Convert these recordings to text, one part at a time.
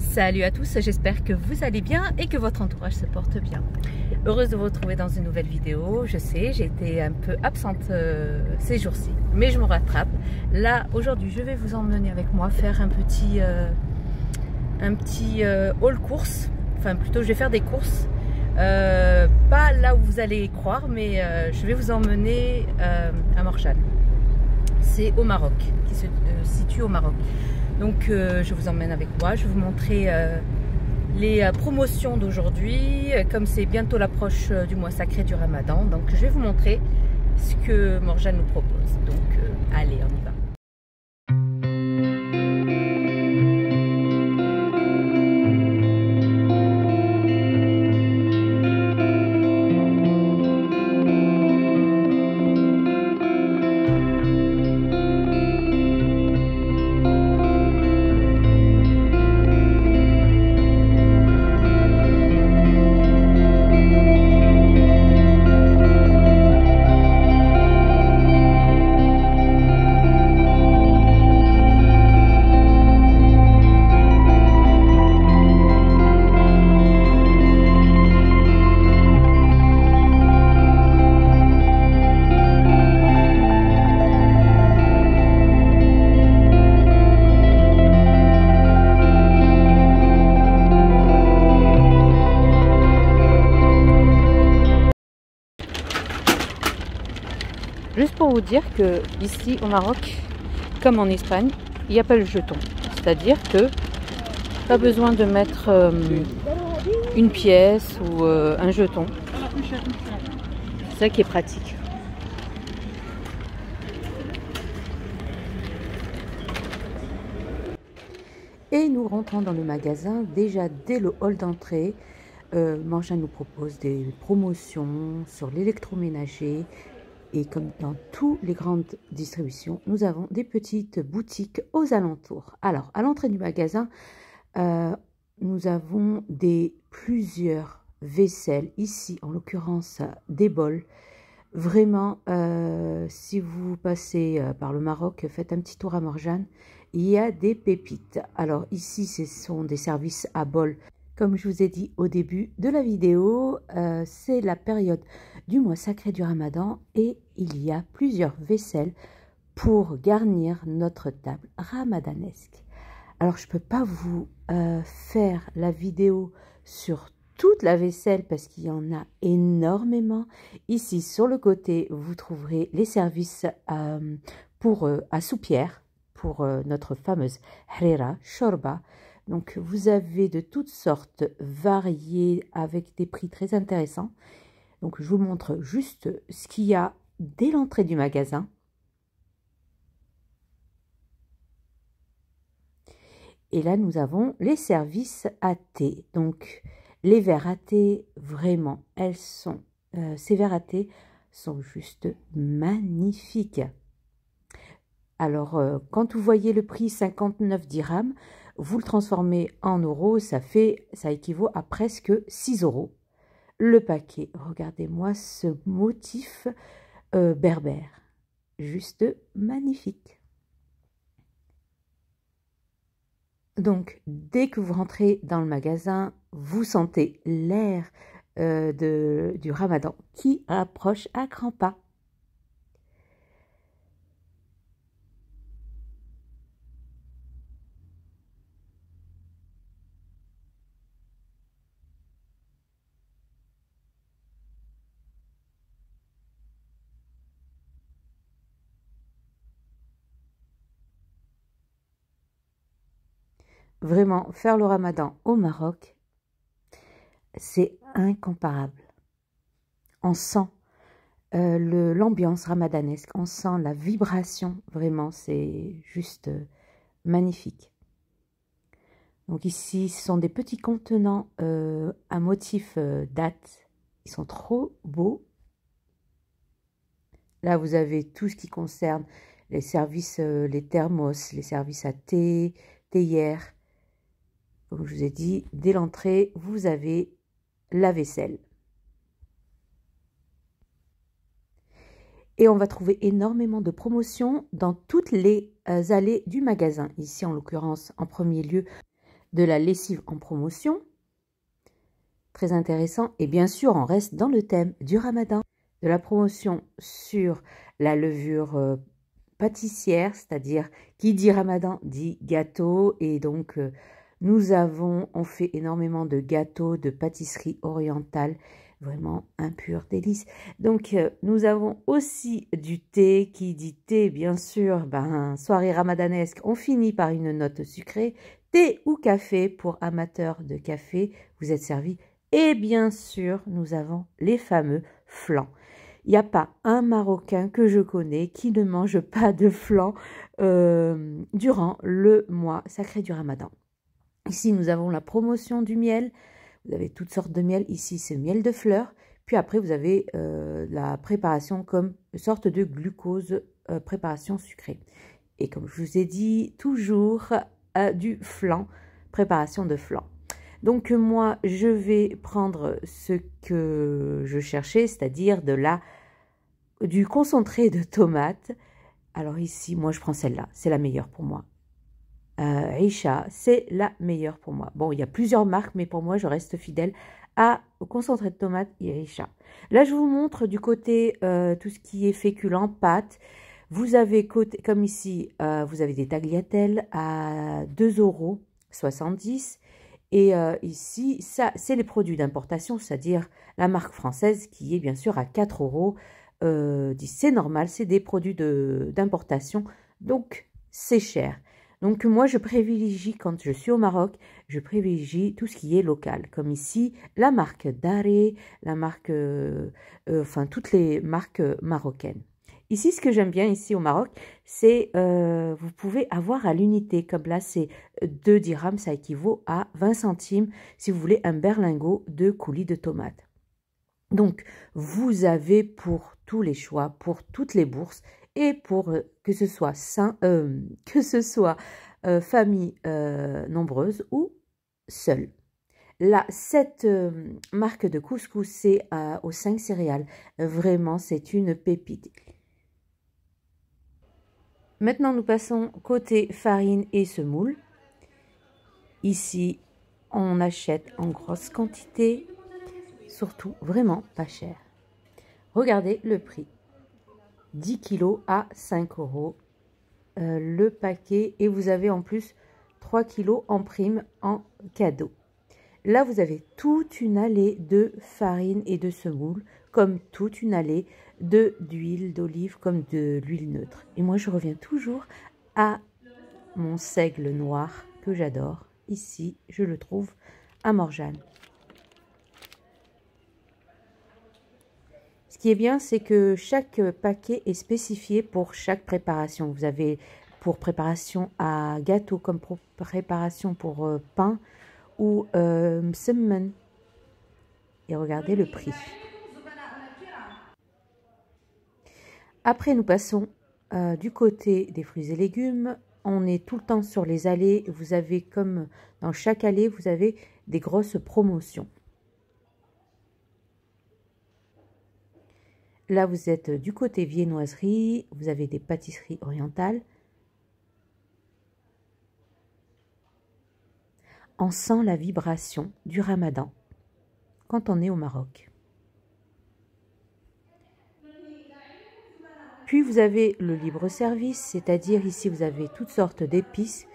Salut à tous, j'espère que vous allez bien et que votre entourage se porte bien. Heureuse de vous retrouver dans une nouvelle vidéo. Je sais, j'ai été un peu absente ces jours-ci, mais je me rattrape. Là, aujourd'hui, je vais vous emmener avec moi faire un petit haul course. Enfin, plutôt, je vais faire des courses. Pas là où vous allez croire, mais je vais vous emmener à Morjane. C'est au Maroc, qui se situe au Maroc. Donc je vous emmène avec moi, je vais vous montrer les promotions d'aujourd'hui, comme c'est bientôt l'approche du mois sacré du Ramadan. Donc je vais vous montrer ce que Morjane nous propose. Donc allez, on y va. Juste pour vous dire que ici au Maroc, comme en Espagne, il n'y a pas le jeton. C'est-à-dire que pas besoin de mettre une pièce ou un jeton. C'est ça qui est pratique. Et nous rentrons dans le magasin. Déjà dès le hall d'entrée, Morjane nous propose des promotions sur l'électroménager. Et comme dans toutes les grandes distributions, nous avons des petites boutiques aux alentours. Alors, à l'entrée du magasin, nous avons plusieurs vaisselles. Ici, en l'occurrence, des bols. Vraiment, si vous passez par le Maroc, faites un petit tour à Morjane. Il y a des pépites. Alors ici, ce sont des services à bol. Comme je vous ai dit au début de la vidéo, c'est la période du mois sacré du Ramadan et il y a plusieurs vaisselles pour garnir notre table ramadanesque. Alors, je ne peux pas vous faire la vidéo sur toute la vaisselle parce qu'il y en a énormément. Ici, sur le côté, vous trouverez les services à soupière pour notre fameuse harira, shorba. Donc, vous avez de toutes sortes variées avec des prix très intéressants. Donc, je vous montre juste ce qu'il y a dès l'entrée du magasin. Et là, nous avons les services à thé. Donc, les verres à thé, vraiment, ces verres à thé sont juste magnifiques. Alors, quand vous voyez le prix 59 dirhams, vous le transformez en euros, ça équivaut à presque 6 euros. Le paquet, regardez-moi ce motif berbère, juste magnifique. Donc, dès que vous rentrez dans le magasin, vous sentez l'air du Ramadan qui approche à grands pas. Vraiment, faire le Ramadan au Maroc, c'est incomparable. On sent l'ambiance ramadanesque, on sent la vibration, vraiment, c'est juste magnifique. Donc ici, ce sont des petits contenants à motif date, ils sont trop beaux. Là, vous avez tout ce qui concerne les services, les thermos, les services à thé, théière. Comme je vous ai dit, dès l'entrée, vous avez la vaisselle. Et on va trouver énormément de promotions dans toutes les allées du magasin. Ici, en l'occurrence, en premier lieu, de la lessive en promotion. Très intéressant. Et bien sûr, on reste dans le thème du Ramadan. De la promotion sur la levure pâtissière, c'est-à-dire qui dit Ramadan dit gâteau. Et donc, on fait énormément de gâteaux, de pâtisserie orientale. Vraiment un pur délice. Donc, nous avons aussi du thé. Qui dit thé, bien sûr, soirée ramadanesque, on finit par une note sucrée. Thé ou café pour amateurs de café, vous êtes servis. Et bien sûr, nous avons les fameux flans. Il n'y a pas un Marocain que je connais qui ne mange pas de flan durant le mois sacré du Ramadan. Ici, nous avons la promotion du miel. Vous avez toutes sortes de miel. Ici, c'est miel de fleurs. Puis après, vous avez la préparation comme une sorte de glucose, préparation sucrée. Et comme je vous ai dit, toujours du flan, préparation de flan. Donc moi, je vais prendre ce que je cherchais, c'est-à-dire du concentré de tomate. Alors ici, moi, je prends celle-là. C'est la meilleure pour moi. Aïcha, c'est la meilleure pour moi. Bon, il y a plusieurs marques, mais pour moi, je reste fidèle au concentré de tomate et Aïcha. Là, je vous montre du côté tout ce qui est féculent, pâtes. Vous avez, comme ici, vous avez des tagliatelles à 2,70 €. Et ici, ça, c'est les produits d'importation, c'est-à-dire la marque française qui est bien sûr à 4 €. C'est normal, c'est des produits d'importation, donc c'est cher. Donc moi, je privilégie, quand je suis au Maroc, je privilégie tout ce qui est local. Comme ici, la marque Daré, la marque, enfin toutes les marques marocaines. Ici, ce que j'aime bien ici au Maroc, c'est vous pouvez avoir à l'unité. Comme là, c'est 2 dirhams, ça équivaut à 20 centimes si vous voulez un berlingot de coulis de tomates. Donc, vous avez pour tous les choix, pour toutes les bourses et pour que ce soit famille nombreuse ou seule. Là, cette marque de couscous, c'est aux 5 céréales. Vraiment, c'est une pépite. Maintenant, nous passons côté farine et semoule. Ici, on achète en grosse quantité, surtout vraiment pas cher. Regardez le prix. 10 kilos à 5 € le paquet. Et vous avez en plus 3 kilos en prime en cadeau. Là, vous avez toute une allée de farine et de semoule, comme toute une allée d'huile d'olive, comme de l'huile neutre. Et moi, je reviens toujours à mon seigle noir que j'adore. Ici, je le trouve à Morjane. Ce qui est bien, c'est que chaque paquet est spécifié pour chaque préparation. Vous avez pour préparation à gâteau, comme pour préparation pour pain ou msemen. Et regardez le prix. Après, nous passons du côté des fruits et légumes. On est tout le temps sur les allées. Vous avez, comme dans chaque allée, vous avez des grosses promotions. Là, vous êtes du côté viennoiserie. Vous avez des pâtisseries orientales. On sent la vibration du Ramadan quand on est au Maroc. Puis vous avez le libre-service, c'est-à-dire ici vous avez toutes sortes d'épices.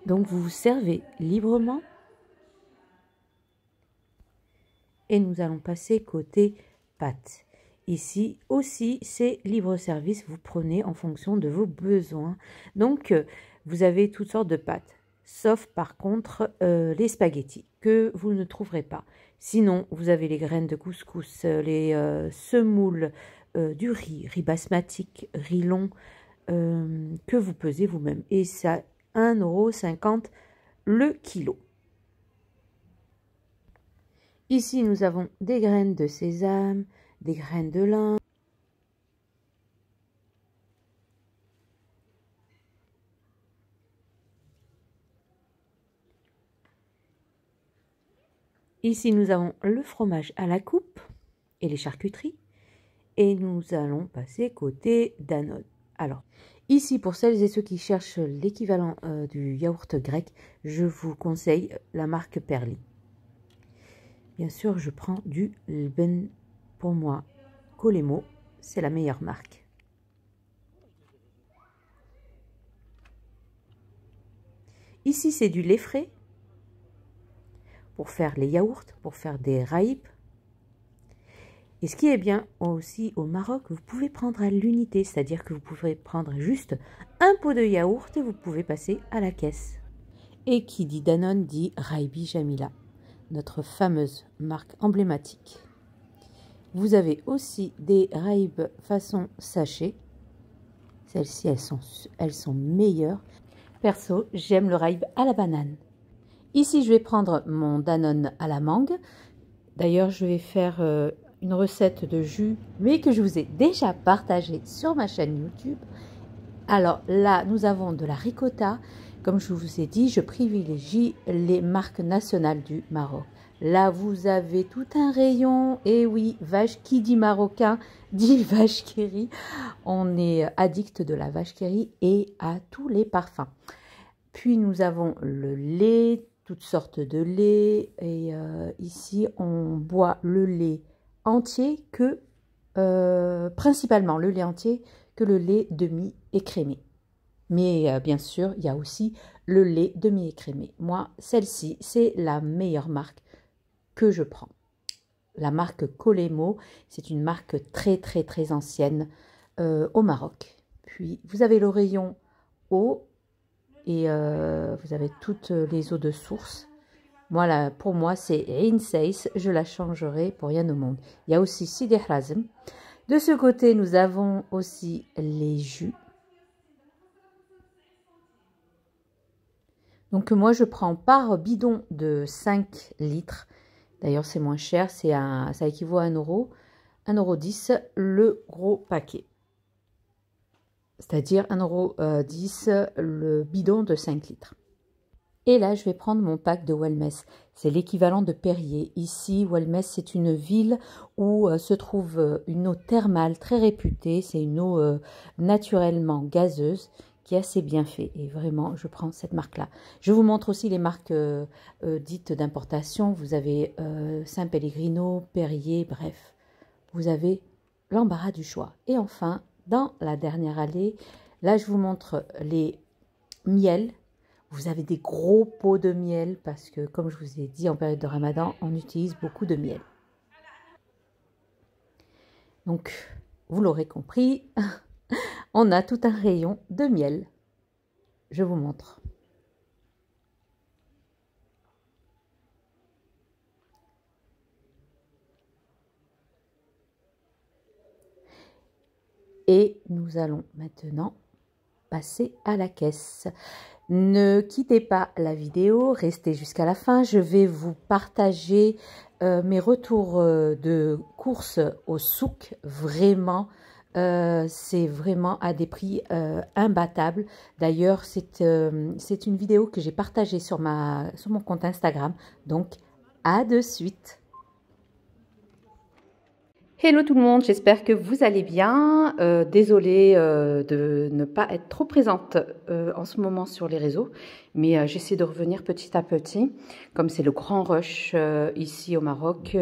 Donc vous vous servez librement. Et nous allons passer côté pâtes. Ici aussi, c'est libre-service, vous prenez en fonction de vos besoins. Donc vous avez toutes sortes de pâtes, sauf par contre les spaghettis que vous ne trouverez pas. Sinon, vous avez les graines de couscous, les semoules, du riz basmatique, riz long, que vous pesez vous-même. Et ça, 1,50 € le kilo. Ici, nous avons des graines de sésame, des graines de lin. Ici, nous avons le fromage à la coupe et les charcuteries. Et nous allons passer côté Danone. Alors, Ici, pour celles et ceux qui cherchent l'équivalent du yaourt grec, je vous conseille la marque Perli. Bien sûr, je prends du Lben. Pour moi, Colemo, c'est la meilleure marque. Ici, c'est du lait frais pour faire les yaourts, pour faire des raïbs. Et ce qui est bien aussi au Maroc, vous pouvez prendre à l'unité, c'est-à-dire que vous pouvez prendre juste un pot de yaourt et vous pouvez passer à la caisse. Et qui dit Danone dit Raïbi Jamila, notre fameuse marque emblématique. Vous avez aussi des raïbs façon sachet. Celles-ci, elles sont meilleures. Perso, j'aime le raïb à la banane. Ici, je vais prendre mon Danone à la mangue. D'ailleurs, je vais faire une recette de jus, mais que je vous ai déjà partagée sur ma chaîne YouTube. Alors là, nous avons de la ricotta. Comme je vous ai dit, je privilégie les marques nationales du Maroc. Là, vous avez tout un rayon. Et oui, vache, qui dit marocain, dit vache qui rit. On est addict de la vache qui rit et à tous les parfums. Puis nous avons le lait, toutes sortes de lait. Et ici, on boit le lait entier que, principalement le lait entier, que le lait demi-écrémé. Mais bien sûr, il y a aussi le lait demi-écrémé. Moi, celle-ci, c'est la meilleure marque que je prends. La marque Colemo, c'est une marque très ancienne au Maroc. Puis, vous avez le rayon eau et vous avez toutes les eaux de source. Voilà, pour moi, c'est Inseis. Je la changerai pour rien au monde. Il y a aussi Sidi Hazem. De ce côté, nous avons aussi les jus. Donc moi, je prends par bidon de 5 litres. D'ailleurs, c'est moins cher. Ça équivaut à 1 euro. 1,10 € le gros paquet. C'est-à-dire 1,10 € le bidon de 5 litres. Et là, je vais prendre mon pack de Welmès. C'est l'équivalent de Perrier. Ici, Welmès, c'est une ville où se trouve une eau thermale très réputée. C'est une eau naturellement gazeuse qui est assez bien faite. Et vraiment, je prends cette marque-là. Je vous montre aussi les marques dites d'importation. Vous avez Saint Pellegrino, Perrier, bref. Vous avez l'embarras du choix. Et enfin, dans la dernière allée, là, je vous montre les miels. Vous avez des gros pots de miel parce que, comme je vous ai dit, en période de Ramadan, on utilise beaucoup de miel. Donc, vous l'aurez compris, on a tout un rayon de miel. Je vous montre. Et nous allons maintenant passer à la caisse. Ne quittez pas la vidéo, restez jusqu'à la fin. Je vais vous partager mes retours de courses au souk. Vraiment, c'est vraiment à des prix imbattables. D'ailleurs, c'est une vidéo que j'ai partagée sur mon compte Instagram. Donc, à de suite. Hello tout le monde, j'espère que vous allez bien. Désolée de ne pas être trop présente en ce moment sur les réseaux, mais j'essaie de revenir petit à petit. Comme c'est le grand rush ici au Maroc,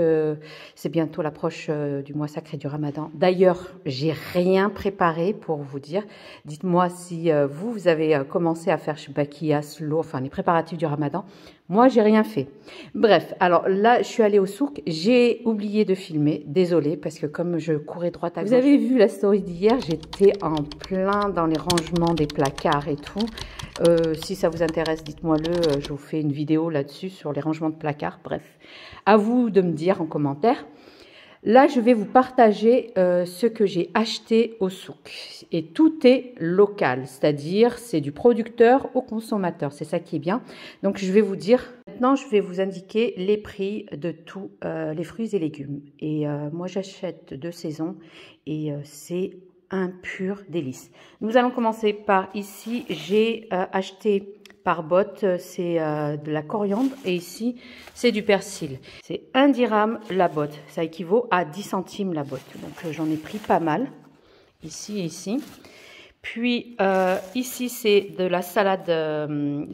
c'est bientôt l'approche du mois sacré du Ramadan. D'ailleurs, j'ai rien préparé pour vous dire. Dites-moi si vous avez commencé à faire Shbakia, Slow, enfin les préparatifs du Ramadan. Moi, j'ai rien fait. Bref, alors là, je suis allée au souk. J'ai oublié de filmer. Désolée, parce que comme je courais droite à gauche. Vous avez vu la story d'hier, j'étais en plein dans les rangements des placards et tout. Si ça vous intéresse, dites-moi-le. Je vous fais une vidéo là-dessus sur les rangements de placards. Bref, à vous de me dire en commentaire. Là, je vais vous partager ce que j'ai acheté au souk. Et tout est local, c'est-à-dire c'est du producteur au consommateur. C'est ça qui est bien. Donc, je vais vous dire, maintenant, je vais vous indiquer les prix de tous les fruits et légumes. Et moi, j'achète de saison et c'est un pur délice. Nous allons commencer par ici. J'ai acheté par botte, c'est de la coriandre et ici, c'est du persil. C'est 1 dirham la botte. Ça équivaut à 10 centimes la botte. Donc, j'en ai pris pas mal, ici et ici. Puis ici, c'est de la salade,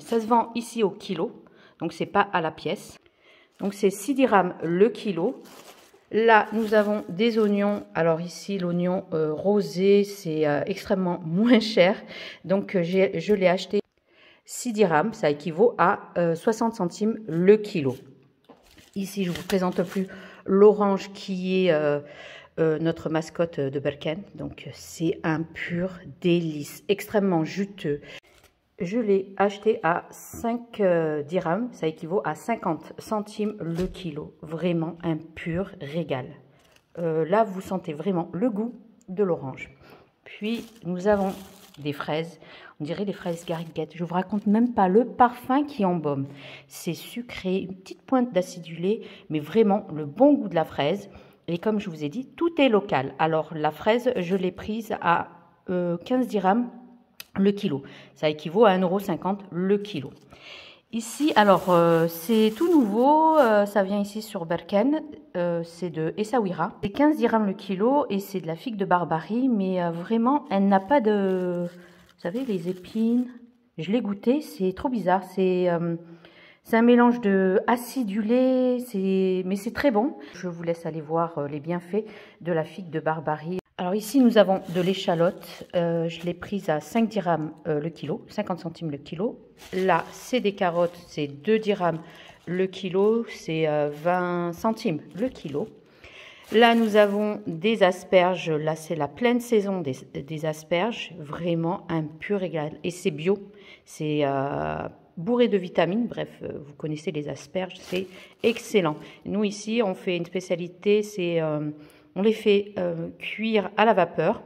ça se vend ici au kilo, donc c'est pas à la pièce. Donc c'est 6 dirhams le kilo. Là, nous avons des oignons. Alors ici, l'oignon rosé, c'est extrêmement moins cher. Donc je l'ai acheté 6 dirhams, ça équivaut à 60 centimes le kilo. Ici, je ne vous présente plus l'orange qui est notre mascotte de Berkane. Donc c'est un pur délice, extrêmement juteux. Je l'ai acheté à 5 dirhams, ça équivaut à 50 centimes le kilo. Vraiment un pur régal. Là, vous sentez vraiment le goût de l'orange. Puis, nous avons des fraises. On dirait des fraises gariguettes. Je ne vous raconte même pas le parfum qui embaume. C'est sucré, une petite pointe d'acidulé, mais vraiment le bon goût de la fraise. Et comme je vous ai dit, tout est local. Alors, la fraise, je l'ai prise à 15 dirhams le kilo. Ça équivaut à 1,50 € le kilo. Ici, alors, c'est tout nouveau. Ça vient ici sur Berkane. C'est de Essaouira. C'est 15 dirhams le kilo et c'est de la figue de Barbarie. Mais vraiment, elle n'a pas de... Vous savez, les épines. Je l'ai goûté. C'est trop bizarre. C'est un mélange de acidulé. Mais c'est très bon. Je vous laisse aller voir les bienfaits de la figue de Barbarie. Alors ici, nous avons de l'échalote. Je l'ai prise à 5 dirhams le kilo, 50 centimes le kilo. Là, c'est des carottes, c'est 2 dirhams le kilo, c'est 20 centimes le kilo. Là, nous avons des asperges. Là, c'est la pleine saison des asperges. Vraiment un pur régal. Et c'est bio. C'est bourré de vitamines. Bref, vous connaissez les asperges. C'est excellent. Nous, ici, on fait une spécialité, c'est... on les fait cuire à la vapeur,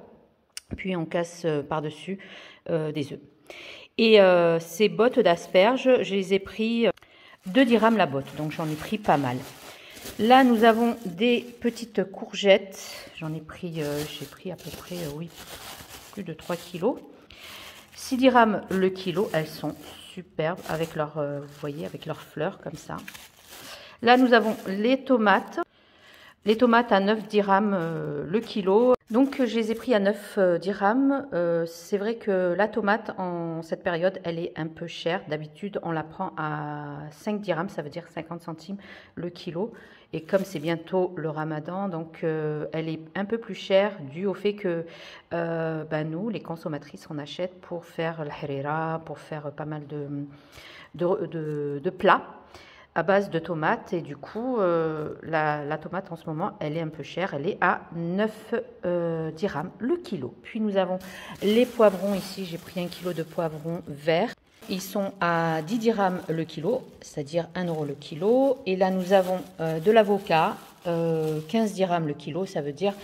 puis on casse par-dessus des œufs. Et ces bottes d'asperges, je les ai pris 2 dirhams la botte, donc j'en ai pris pas mal. Là, nous avons des petites courgettes. J'en ai pris, j'ai pris à peu près, oui, plus de 3 kilos. 6 dirhams le kilo, elles sont superbes avec leur, vous voyez, avec leurs fleurs comme ça. Là, nous avons les tomates. Les tomates à 9 dirhams le kilo. Donc, je les ai pris à 9 dirhams. C'est vrai que la tomate, en cette période, elle est un peu chère. D'habitude, on la prend à 5 dirhams, ça veut dire 50 centimes le kilo. Et comme c'est bientôt le ramadan, donc elle est un peu plus chère dû au fait que nous, les consommatrices, on achète pour faire la harira, pour faire pas mal de plats à base de tomates. Et du coup, la tomate en ce moment, elle est un peu chère. Elle est à 9 dirhams le kilo. Puis nous avons les poivrons ici. J'ai pris 1 kilo de poivrons verts. Ils sont à 10 dirhams le kilo, c'est-à-dire 1 € le kilo. Et là, nous avons de l'avocat, 15 dirhams le kilo. Ça veut dire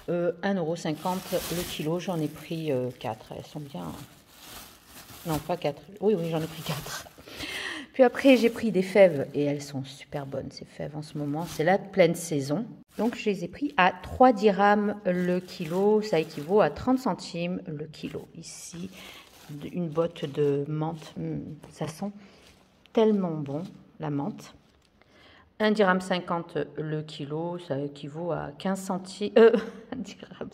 1,50 € le kilo. J'en ai pris 4. Elles sont bien... Non, pas 4. Oui, j'en ai pris 4. Puis après, j'ai pris des fèves et elles sont super bonnes, ces fèves en ce moment. C'est la pleine saison. Donc, je les ai pris à 3 dirhams le kilo. Ça équivaut à 30 centimes le kilo. Ici, une botte de menthe. Ça sent tellement bon, la menthe. 1,50 dirham le kilo. Ça équivaut à 15 centimes. 1,50 dirham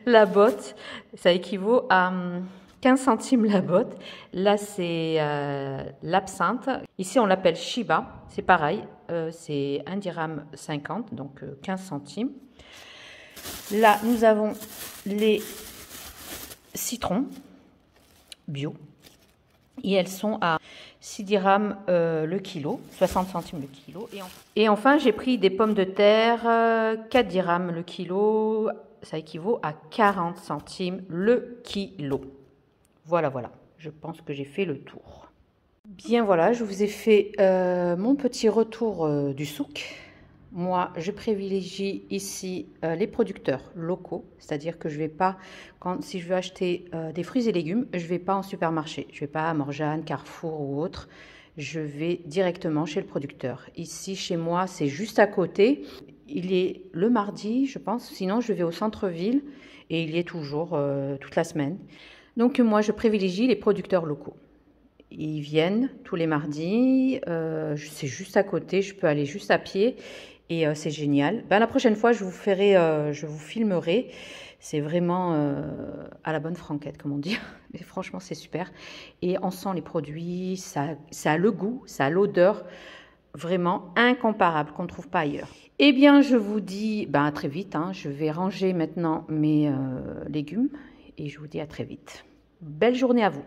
la botte. Ça équivaut à... 15 centimes la botte. Là, c'est l'absinthe. Ici, on l'appelle Shiba. C'est pareil. C'est 1,50 dirham, donc 15 centimes. Là, nous avons les citrons bio. Et elles sont à 6 dirhams le kilo, 60 centimes le kilo. Et enfin, j'ai pris des pommes de terre, 4 dirhams le kilo. Ça équivaut à 40 centimes le kilo. Voilà, je pense que j'ai fait le tour. Bien voilà, je vous ai fait mon petit retour du souk. Moi, je privilégie ici les producteurs locaux, c'est-à-dire que je vais pas, si je veux acheter des fruits et légumes, je vais pas en supermarché, je vais pas à Morjane, Carrefour ou autre, je vais directement chez le producteur. Ici, chez moi, c'est juste à côté. Il est le mardi, je pense, sinon je vais au centre-ville et il y est toujours toute la semaine. Donc moi, je privilégie les producteurs locaux. Ils viennent tous les mardis, c'est juste à côté, je peux aller juste à pied et c'est génial. La prochaine fois, je vous filmerai C'est vraiment à la bonne franquette, comme on dit. Mais franchement, c'est super. Et on sent les produits, ça a le goût, ça a l'odeur vraiment incomparable qu'on ne trouve pas ailleurs. Eh bien, je vous dis à très vite. Hein. Je vais ranger maintenant mes légumes et je vous dis à très vite. Belle journée à vous.